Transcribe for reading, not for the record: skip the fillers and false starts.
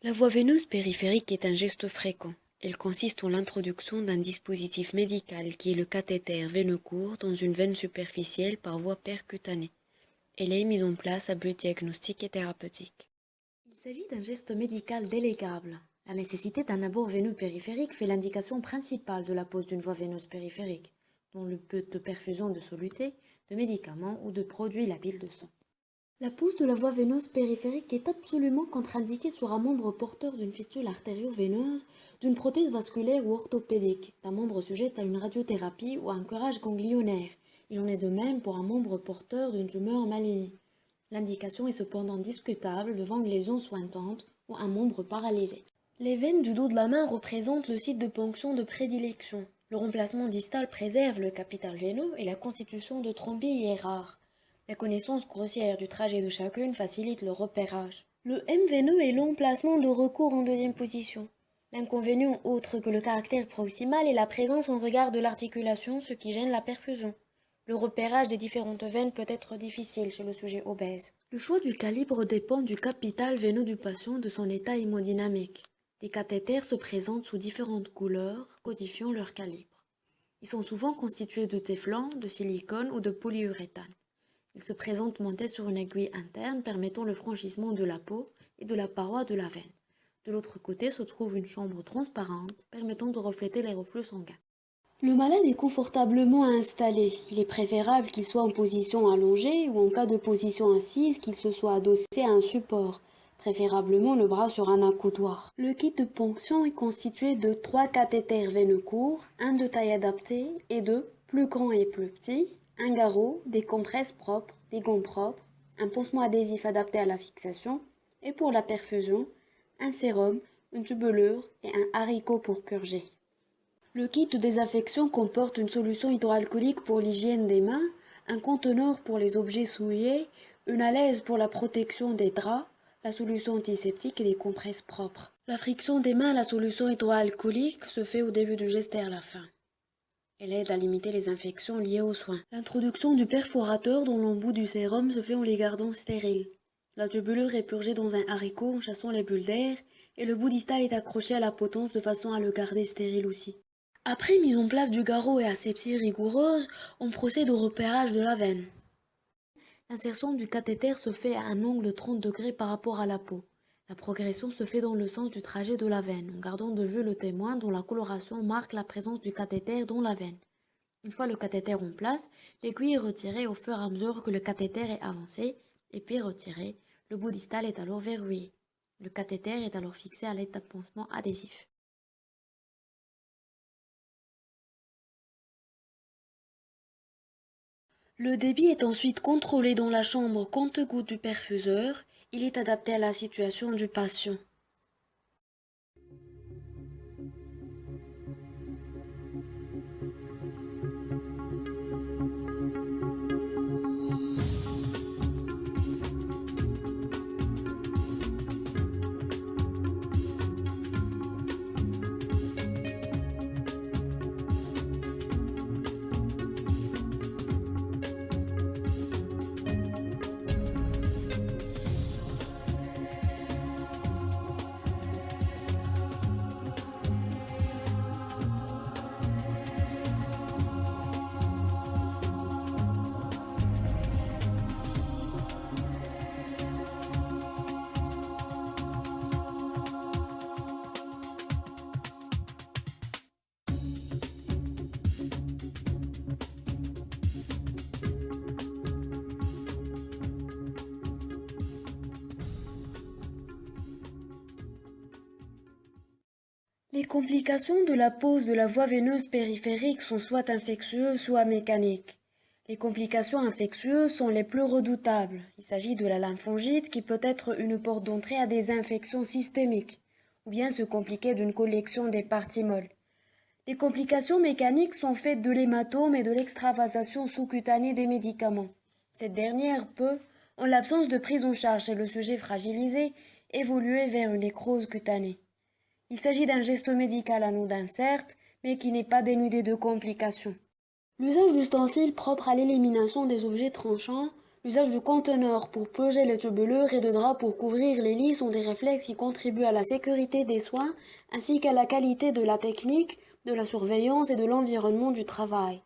La voie veineuse périphérique est un geste fréquent. Elle consiste en l'introduction d'un dispositif médical qui est le cathéter veineux court dans une veine superficielle par voie percutanée. Elle est mise en place à but diagnostique et thérapeutique. Il s'agit d'un geste médical délégable. La nécessité d'un abord veineux périphérique fait l'indication principale de la pose d'une voie veineuse périphérique, dont le but de perfusion de solutés, de médicaments ou de produits labiles de sang. La pose de la voie veineuse périphérique est absolument contre-indiquée sur un membre porteur d'une fistule artério-veineuse, d'une prothèse vasculaire ou orthopédique, d'un membre sujet à une radiothérapie ou à un curage ganglionnaire. Il en est de même pour un membre porteur d'une tumeur maligne. L'indication est cependant discutable devant une lésion sointante ou un membre paralysé. Les veines du dos de la main représentent le site de ponction de prédilection. Le remplacement distal préserve le capital veineux et la constitution de thrombie est rare. La connaissance grossière du trajet de chacune facilite le repérage. Le M veineux est l'emplacement de recours en deuxième position. L'inconvénient autre que le caractère proximal est la présence en regard de l'articulation, ce qui gêne la perfusion. Le repérage des différentes veines peut être difficile chez le sujet obèse. Le choix du calibre dépend du capital veineux du patient et de son état hémodynamique. Les cathéters se présentent sous différentes couleurs, codifiant leur calibre. Ils sont souvent constitués de téflon, de silicone ou de polyuréthane. Ils se présentent montés sur une aiguille interne permettant le franchissement de la peau et de la paroi de la veine. De l'autre côté se trouve une chambre transparente permettant de refléter les reflux sanguins. Le malade est confortablement installé. Il est préférable qu'il soit en position allongée ou en cas de position assise qu'il se soit adossé à un support, préférablement le bras sur un accoudoir. Le kit de ponction est constitué de 3 cathéters veineux courts, un de taille adaptée et 2, plus grands et plus petits, un garrot, des compresses propres, des gants propres, un pansement adhésif adapté à la fixation et pour la perfusion, un sérum, une tubulure et un haricot pour purger. Le kit de désinfection comporte une solution hydroalcoolique pour l'hygiène des mains, un conteneur pour les objets souillés, une alaise pour la protection des draps, la solution antiseptique et des compresses propres. La friction des mains à la solution hydroalcoolique se fait au début du geste et à la fin. Elle aide à limiter les infections liées aux soins. L'introduction du perforateur dans l'embout du sérum se fait en les gardant stériles. La tubulure est purgée dans un haricot en chassant les bulles d'air et le bout distal est accroché à la potence de façon à le garder stérile aussi. Après mise en place du garrot et asepsie rigoureuse, on procède au repérage de la veine. L'insertion du cathéter se fait à un angle de 30 degrés par rapport à la peau. La progression se fait dans le sens du trajet de la veine, en gardant de vue le témoin dont la coloration marque la présence du cathéter dans la veine. Une fois le cathéter en place, l'aiguille est retirée au fur et à mesure que le cathéter est avancé, et puis retirée, le bout distal est alors verrouillé. Le cathéter est alors fixé à l'aide d'un pansement adhésif. Le débit est ensuite contrôlé dans la chambre compte-gouttes du perfuseur. Il est adapté à la situation du patient. Les complications de la pose de la voie veineuse périphérique sont soit infectieuses, soit mécaniques. Les complications infectieuses sont les plus redoutables. Il s'agit de la lymphangite qui peut être une porte d'entrée à des infections systémiques, ou bien se compliquer d'une collection des parties molles. Les complications mécaniques sont faites de l'hématome et de l'extravasation sous-cutanée des médicaments. Cette dernière peut, en l'absence de prise en charge chez le sujet fragilisé, évoluer vers une nécrose cutanée. Il s'agit d'un geste médical anodin certes, mais qui n'est pas dénudé de complications. L'usage d'ustensiles propres à l'élimination des objets tranchants L'usage de conteneurs pour plonger les tubulures et de draps pour couvrir les lits sont des réflexes qui contribuent à la sécurité des soins ainsi qu'à la qualité de la technique, de la surveillance et de l'environnement du travail.